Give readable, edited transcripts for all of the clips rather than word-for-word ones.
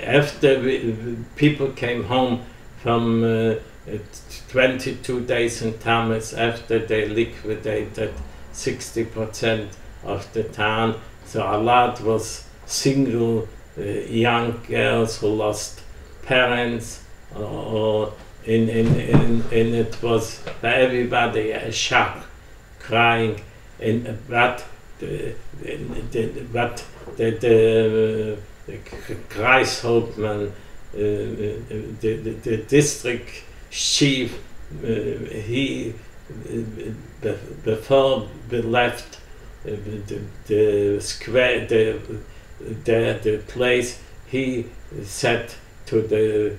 After people came home from 22 days in Tammuz, after they liquidated 60% of the town, so a lot was single young girls who lost parents, or and it was for everybody a shock, crying, and but the Kreishauptmann, the district chief, he before we left the square, the place, he said to the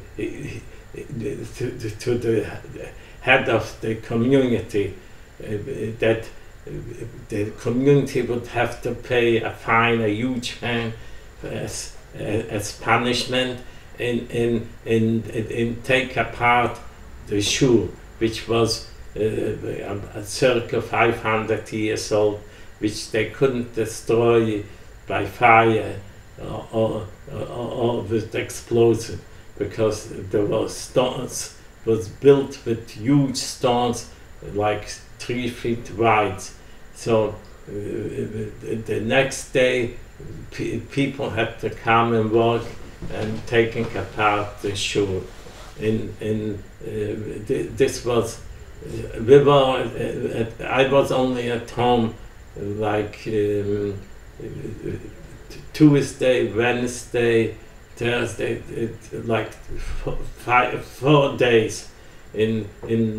head of the community that the community would have to pay a fine, a huge fine, as punishment, and take apart the shul, which was circa 500 years old, which they couldn't destroy by fire or with explosive, because there were stones, was built with huge stones like 3 feet wide. So the next day people had to come and work and taking apart the shul. This was, I was only at home like Tuesday, Wednesday, Thursday, like 4 days. In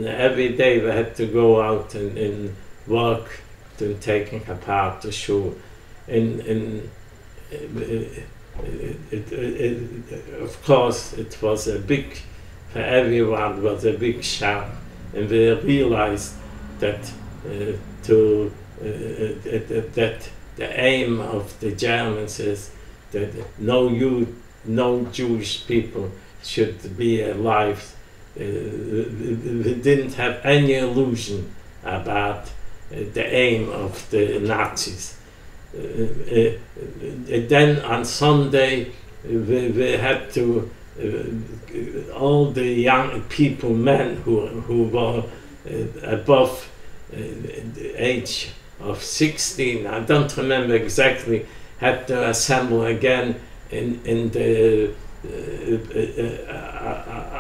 every day we had to go out and work to taking apart the shul. Of course, it was a big, for everyone was a big shock, and we realized that that the aim of the Germans is that no Jewish people should be alive. We didn't have any illusion about the aim of the Nazis. Then on Sunday we had to, all the young people, men who were above the age of 16, I don't remember exactly, had to assemble again in the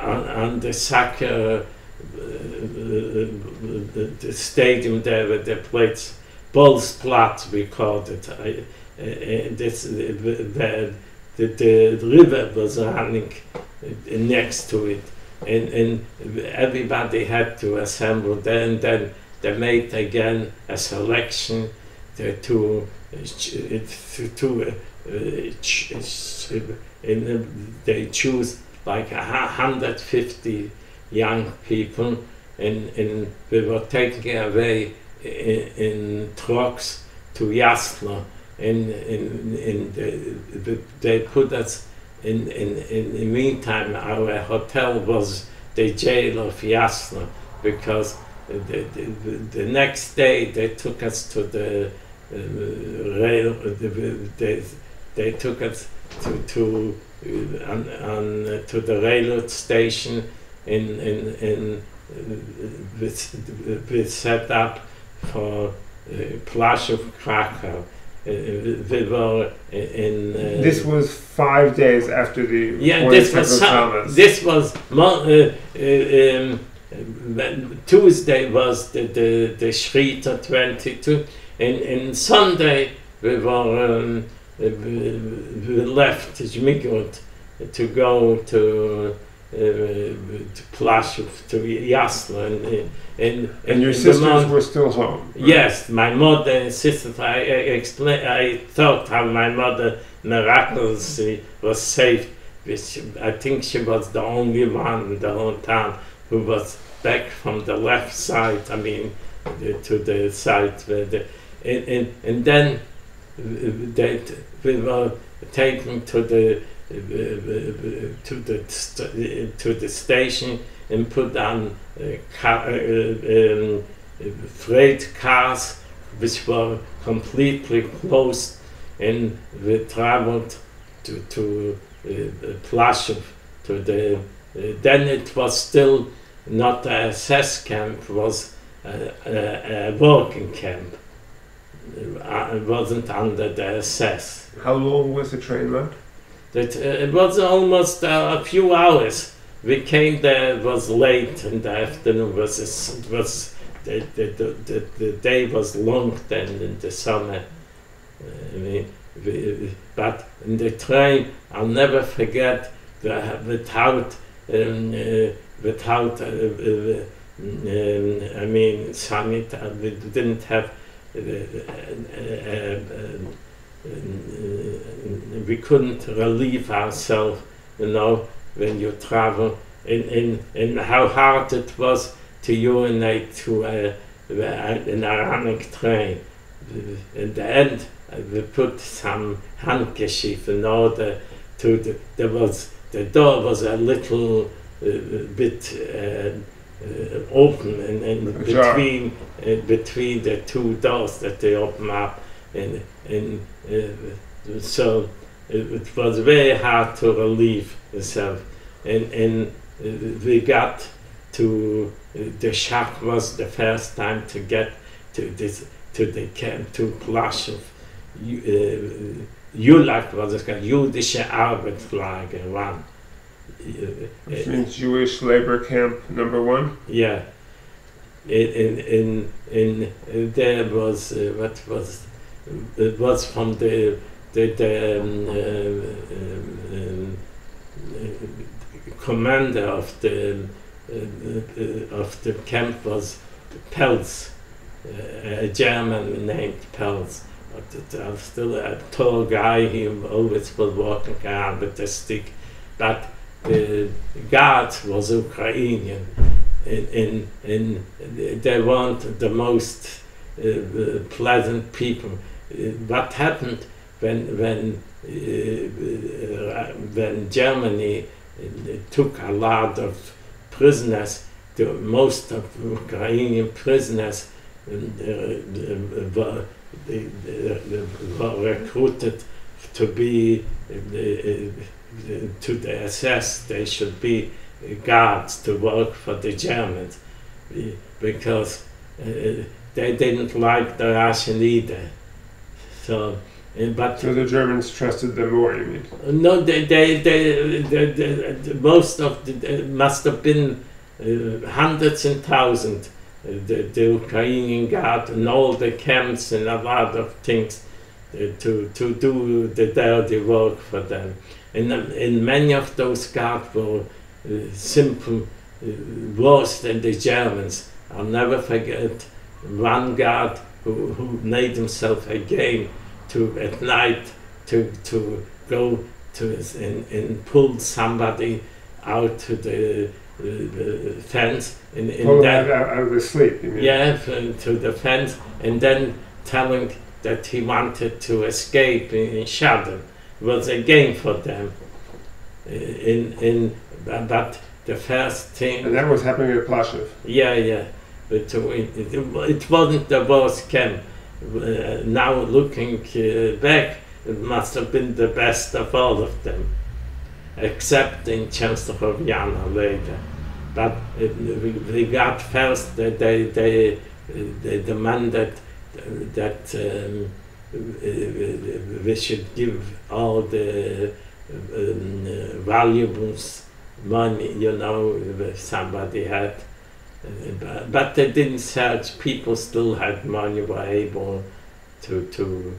on the soccer the stadium there with the plates, Bolzplatz we called it. The river was running next to it, and everybody had to assemble there, and then they made again a selection they choose like 150 young people, and we were taken away in trucks to Jasna, and they put us in the meantime. Our hotel was the jail of Jasna, because the next day they took us to the rail. They took us to the railroad station, we set up for Plaszow, Krakow. We were in. This was 5 days after the. Yeah, this was Tuesday was the Schritter 22, and Sunday we were. We left Zmigrod to go to Plaszow, to Jasna, and your sisters were still home, right? Yes, my mother and sisters. I thought how my mother miraculously was saved, which I think she was the only one in the whole town who was back from the left side. I mean, to the side where and then we were taken to the station and put on freight cars which were completely closed, and we traveled to Plaszow, then it was still not a SS camp, it was a working camp. It wasn't under the SS. How long was the train ride? It was almost a few hours. We came there, it was late in the afternoon, the day was long then in the summer. But in the train, I'll never forget, without we didn't have, we couldn't relieve ourselves, when you travel, in how hard it was to urinate to an Iranic train. In the end, we put some handkerchief in order to, the door was a little bit open in between the two doors that they open up, so it was very hard to relieve yourself. And we got to the shock was the first time to get to the camp, to Plaszow. Julag was es called, Jüdische Arbeitslager 1. Which means Jewish labor camp number 1? Yeah. In there was what was it was from the commander of the camp was Pelz, a German named Pelz. Still a tall guy, he always was walking around with a stick, but the guard was Ukrainian, and they weren't the most pleasant people. What happened when Germany took a lot of prisoners, most of Ukrainian prisoners were recruited to be to the SS. They should be guards to work for the Germans, because they didn't like the Russian either. So the Germans trusted them more, you mean? No, most of must have been hundreds and thousands. The Ukrainian Guard and all the camps and a lot of things to do the dirty work for them. And many of those guards were simple, worse than the Germans. I'll never forget one guard who made himself a game at night to go to and pull somebody out to the fence. Pull out of the sleep, you mean? Yeah, to the fence, and then telling that he wanted to escape and shot him. It was a game for them. But the first thing... And that was happening at Plaszow? Yeah. But it wasn't the worst camp. Now looking back, it must have been the best of all of them, except in Częstochowiana later. But we got first that they demanded that we should give all the valuables, money, if somebody had. But they didn't search. People still had money, were able to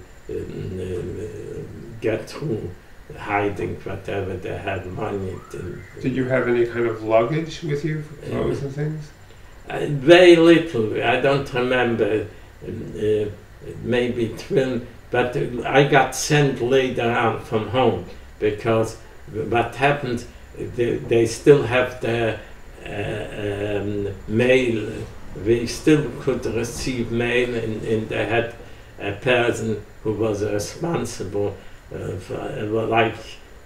get through hiding whatever they had money to. Did you have any kind of luggage with you, clothes and things? Very little. I don't remember. Maybe twin, but I got sent later on from home, because what happened, they still have the mail. We still could receive mail, and they had a person who was responsible for like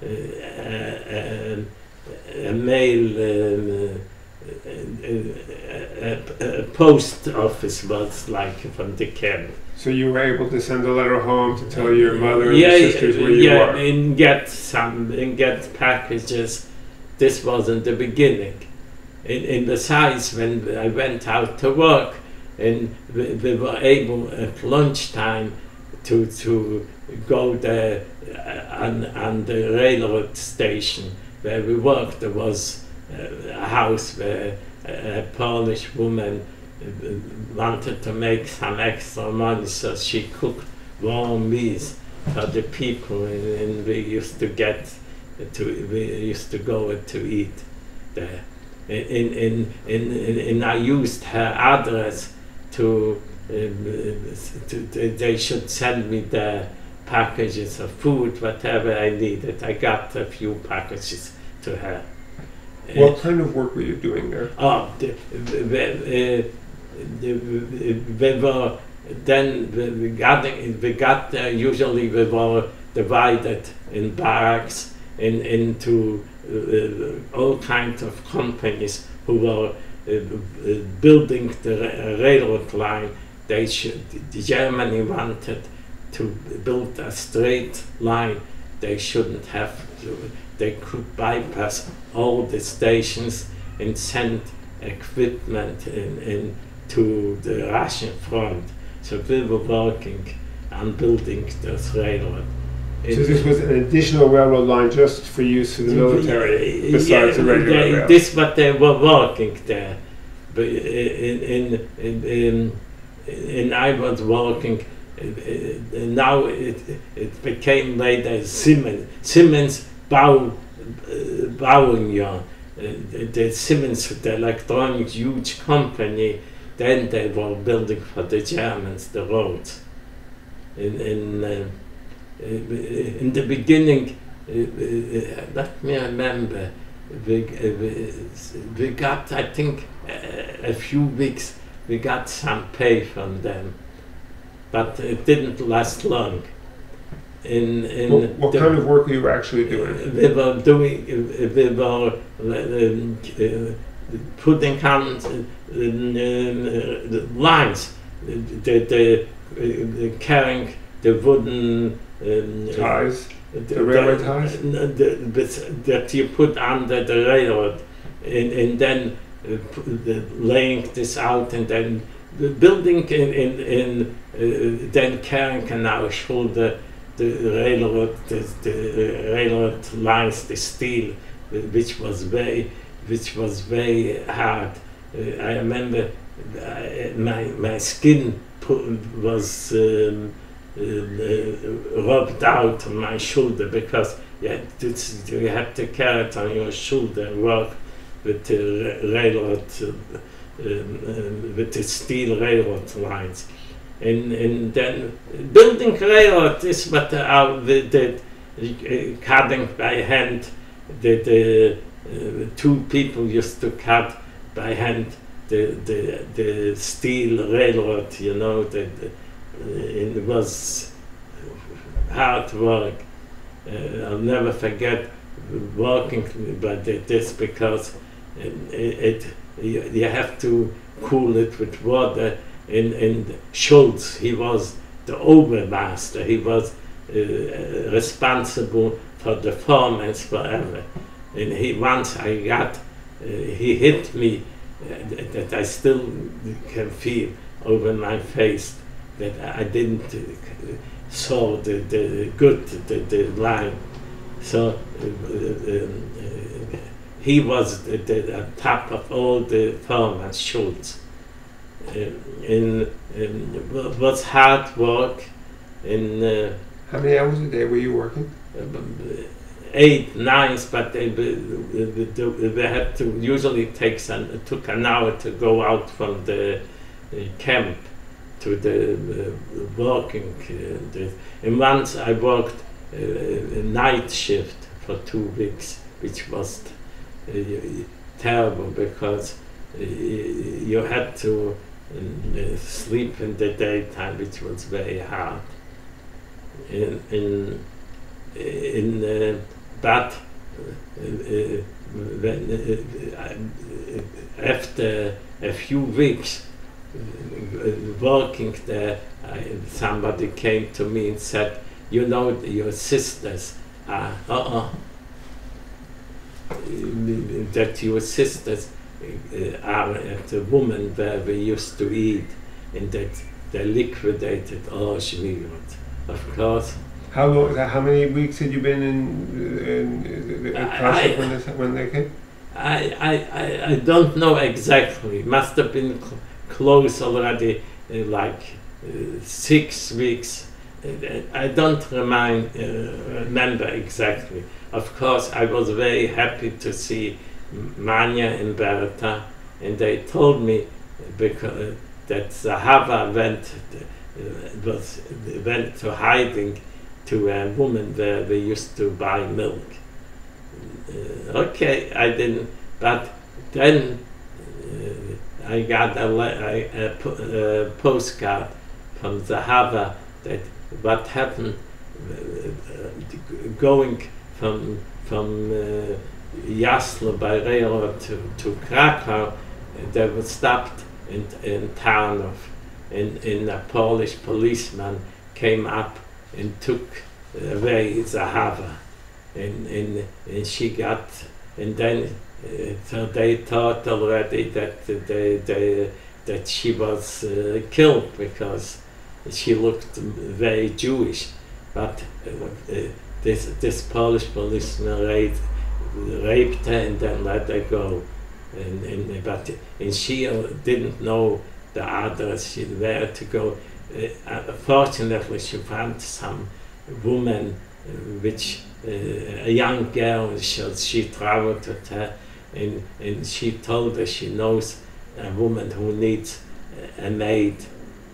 a mail a post office was like from the camp. So you were able to send a letter home to tell your mother and your sisters where you were? And get packages. This was in the beginning. And besides, when I went out to work, and we were able at lunchtime to go there on the railroad station where we worked. There was a house where a Polish woman wanted to make some extra money, so she cooked warm meals for the people, and we used to go to eat there. And I used her address they should send me the packages of food, whatever I needed. I got a few packages to her. What kind of work were you doing there? Usually we were divided in barracks into all kinds of companies who were building the railroad line. Germany wanted to build a straight line. They shouldn't have to. They could bypass all the stations and send equipment in to the Russian front. So we were working on building this railroad. So this was an additional railroad line just for use for the military, besides the regular rail? This is what they were working there. But and I was working. Now it became later Siemens Bauunion. The Siemens, the electronics huge company. Then they were building for the Germans the roads. In the beginning, let me remember, we got, I think, a few weeks, we got some pay from them, but it didn't last long. What kind of work were you actually doing? We were putting on lines, carrying the wooden ties, the railway ties that you put under the railroad, and then laying this out, and then building then carrying on our shoulder the railroad lines, the steel, which was very hard. I remember my skin was rubbed out on my shoulder because you had to carry it on your shoulder and work with the railroad, with the steel railroad lines. And then building railroad is what we did, cutting by hand. The two people used to cut by hand the steel railroad, you know, it was hard work. I'll never forget working by this because you have to cool it with water. And Schultz, he was the Obermaster, he was responsible for the formats forever. And once I got, he hit me that I still can feel over my face that I didn't saw the line. So he was the top of all the formats, Schultz. It was hard work. How many hours a day were you working? 8, 9, but they had to. Usually it took an hour to go out from the camp to the working. And once I worked a night shift for 2 weeks, which was terrible because you had to sleep in the daytime, which was very hard. But after a few weeks working there, somebody came to me and said, you know, your sisters are, that your sisters are at the woman where we used to eat, and that they liquidated Auschwitz. Of course. How long? How many weeks had you been in Plaszow when they came? I don't know exactly. Must have been close already, like 6 weeks. I don't remember exactly. Of course, I was very happy to see Manya and Berta, and they told me because that Zahava went to hiding to a woman where we used to buy milk. Okay, I didn't, but then I got a postcard from Zahava that what happened going from Jaslo by railroad to Krakow. They were stopped in Tarnów, and a Polish policeman came up and took away Zahava, and she got, and then so they thought already that she was killed because she looked very Jewish, but this Polish policeman raped her and then let her go, and she didn't know the address where to go. Fortunately, she found some woman, which a young girl. She traveled with her, and she told her she knows a woman who needs a maid.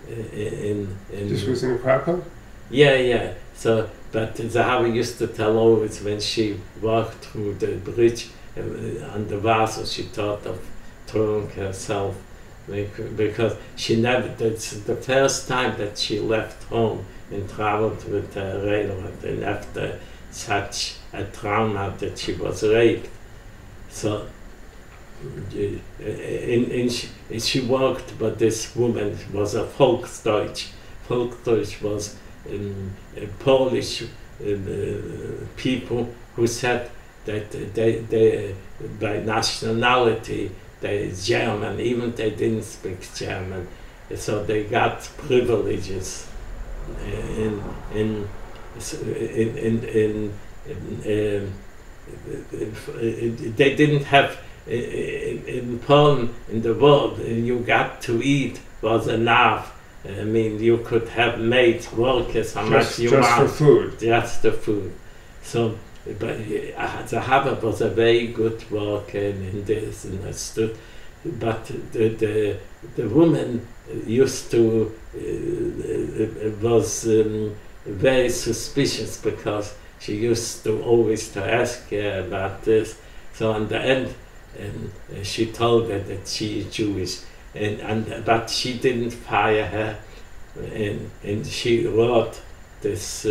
This was in Krakow? Yeah. So, but Zahava used to tell always when she walked through the bridge on the Warsaw, she thought of throwing herself, because she never, that's the first time that she left home and traveled with the railroad, and after such a trauma that she was raped. So, she walked, but this woman was a Volksdeutsch. Volksdeutsch was Polish people who said that they by nationality, they German, even they didn't speak German, so they got privileges. They didn't have in Poland, in the world, you got to eat was enough. I mean, you could have maids, workers, how much you want. Just for food. Just the food. So, but Zahava was a very good worker in this, and understood. But the woman used to was very suspicious, because she used to always to ask her about this. So in the end, she told her that she is Jewish, but she didn't fire her, and she wrote this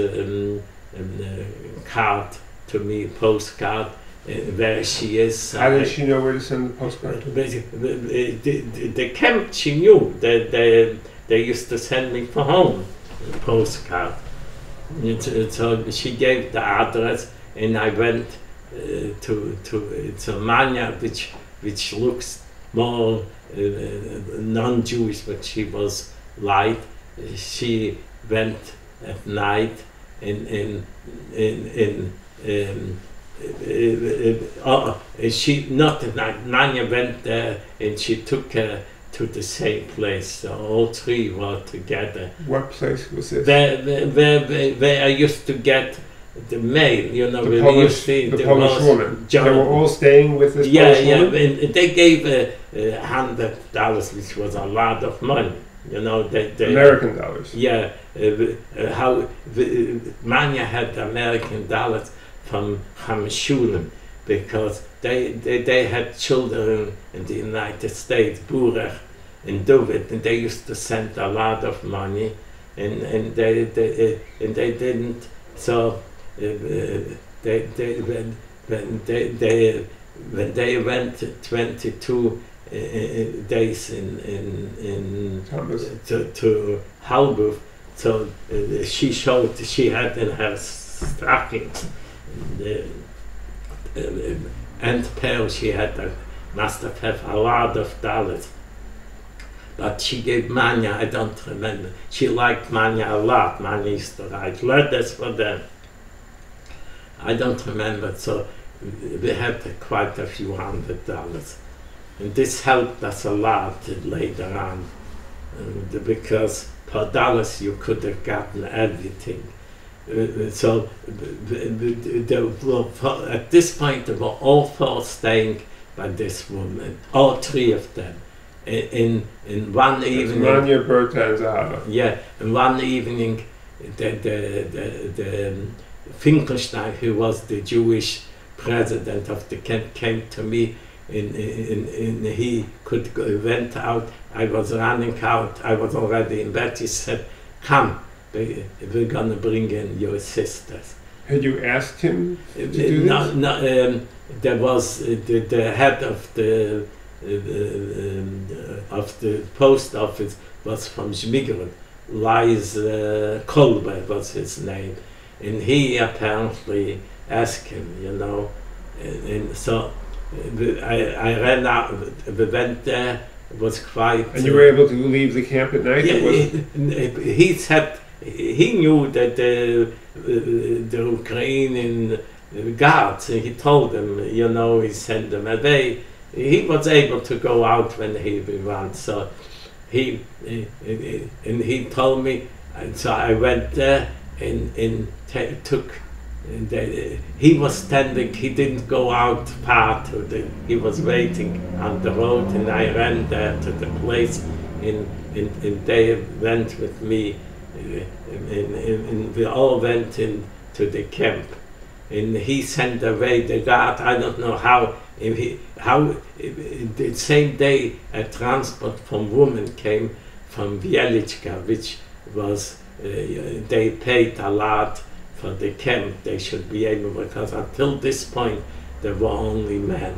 card to me, postcard, where she is. How did she know where to send the postcard? The camp, she knew that they used to send me for home a postcard. So she gave the address, and I went to Mania, which looks more non-Jewish, but she was light. She went at night, she not at night. Mania went there, and she took her to the same place. So all three were together. What place was this? Where I used to get the mail, you know, the Polish woman. They were all staying with this Polish woman? Yeah, and they gave $100, which was a lot of money, you know. They American dollars. Yeah, Mania had American dollars from Schulen, because they had children in the United States, Burech and David, and they used to send a lot of money, and they didn't. So they when they went 22 days to Halbuth, so she showed she had in her stockings the end pair she had must have a lot of dollars. But she gave Manya, I don't remember. She liked Manya a lot. Manya used to write letters for them. I don't remember, so we had quite a few $100. And this helped us a lot later on, because per dollars you could have gotten everything. So at this point they were all four staying by this woman, all three of them. In one evening, Manya, Berta, and Zahava. Yeah, in one evening, the Finkelstein, who was the Jewish president of the camp, came to me. He went out. I was running out. I was already in bed. He said, "Come, we're gonna bring in your sisters." Had you asked him to do this? No. There was the head of the post office was from Zmigrod. Lise Kolbe was his name, and he apparently asked him, you know, and so I ran out. We went there. It was quite. And you were able to leave the camp at night? Yeah, he said he knew that the Ukrainian guards. He told them, you know, he sent them away. He was able to go out when he wanted. So he told me, and so I went there and took. He was standing. He didn't go out far he was waiting on the road, and I ran there to the place, and they went with me, and we all went into the camp. And he sent away the guard. I don't know how the same day a transport from women came from Wieliczka, which was they paid a lot for the camp. They should be able, because until this point there were only men.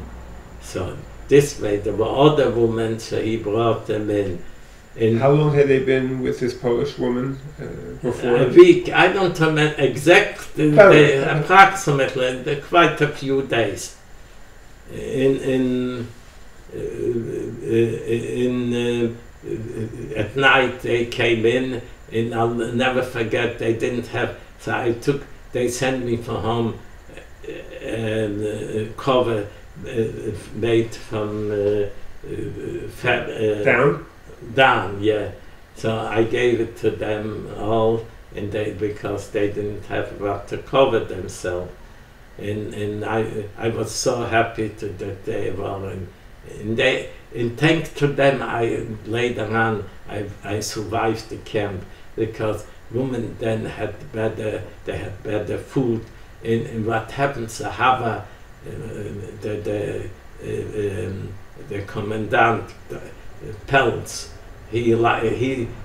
So this way there were other women, so he brought them in. How long had they been with this Polish woman before? A week. I don't remember exactly, approximately, quite a few days. At night they came in, and I'll never forget, they didn't have, so they sent me for home cover made from down, yeah. So I gave it to them all, and because they didn't have what to cover themselves, and I was so happy that they were, and thanks to them, later on I survived the camp, because women then had better food, and what happens, Zahava, the commandant Peltz, he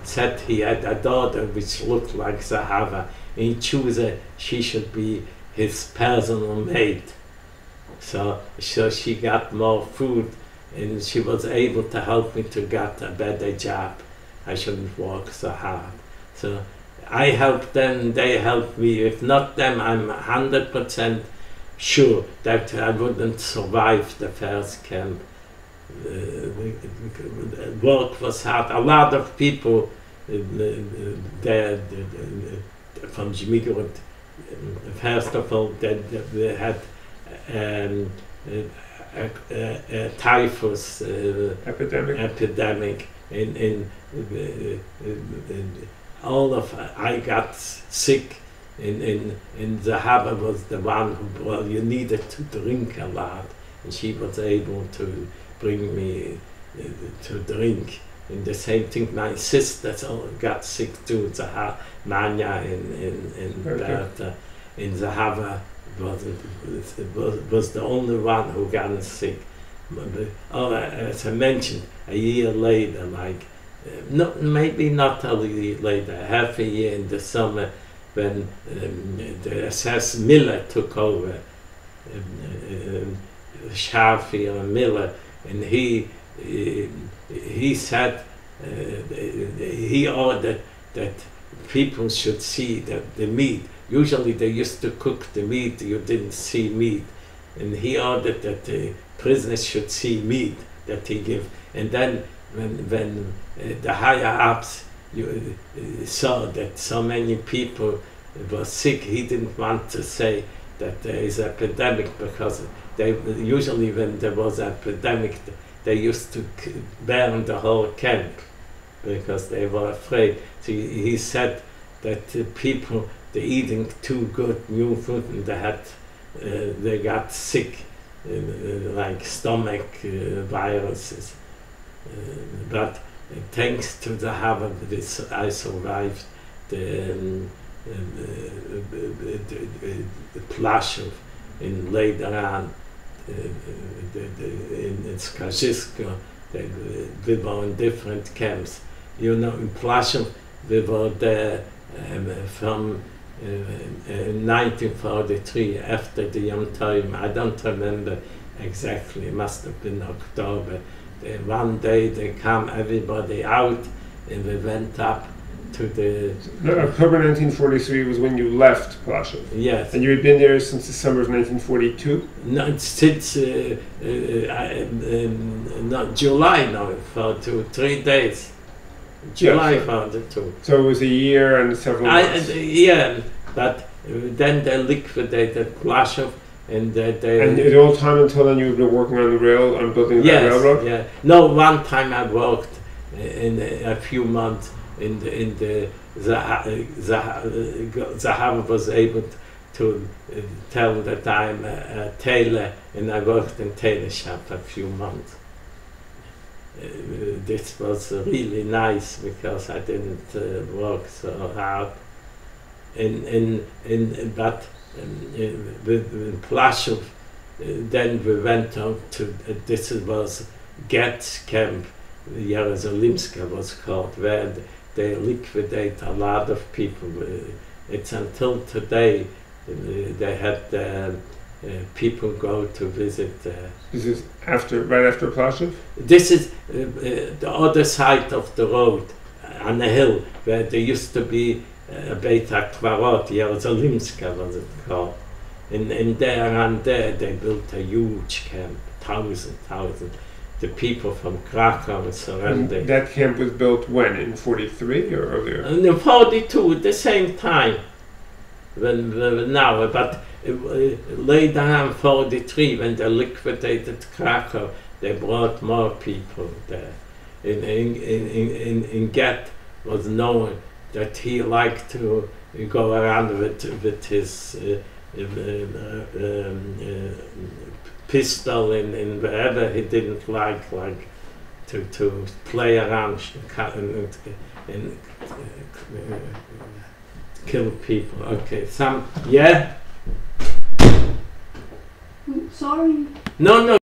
said he had a daughter which looked like Zahava, and he chose she should be his personal maid. So she got more food, and she was able to help me to get a better job. I shouldn't work so hard. So I helped them, they helped me. If not them, I'm 100% sure that I wouldn't survive the first camp. Work was hard. A lot of people there from Zmigrod, first of all, they had a typhus epidemic, and I got sick, and Zahava was the one who, well, you needed to drink a lot, and she was able to bring me to drink. And the same thing, my sisters all got sick too, Manya and Berta, and Zahava was the only one who got sick. As I mentioned, a year later, maybe not a year later, half a year in the summer, when the SS Miller took over, Shafi or Miller, and he said he ordered that people should see the meat. Usually they used to cook the meat, you didn't see meat, and he ordered that the prisoners should see meat that he gave. And then when the higher ups saw that so many people were sick, he didn't want to say that there is epidemic, because they usually when there was epidemic they used to burn the whole camp because they were afraid. So he said that people, they're eating too good new food and they got sick, like stomach viruses. But thanks to the Harvard, I survived the Plaszow, in later on in Skarżysko. We were in different camps. You know, in Plaszow we were there from 1943, after the Yom Tov. I don't remember exactly, it must have been October. One day they come everybody out and we went up to the... October 1943 was when you left Plaszow? Yes. And you had been there since the summer of 1942? No, since July now, for 3 days. July for the 2. So it was a year and several months? Yeah, but then they liquidated Plaszow. And at all time until then you've been working on the rail, on building the railroad? Yeah. No, one time I worked in a few months in the Zahav was able to tell that I'm a tailor, and I worked in tailor shop a few months. This was really nice because I didn't work so hard. But in Plaszow, then we went on to, this was Getz camp, Jerozolimska was called, where they liquidate a lot of people. It's until today, they had people go to visit. This is right after Plaszow? This is the other side of the road, on a hill, where there used to be Beit HaKvarot, Jerozolimska was it called. And there and there they built a huge camp, thousand. The people from Krakow surrendered. And that camp was built when, in 43 or earlier? In 42, at the same time. But later on, 43, when they liquidated Krakow, they brought more people there. In Get was known that he liked to go around with his pistol and wherever he didn't like to play around and kill people. Okay, yeah? Sorry. No.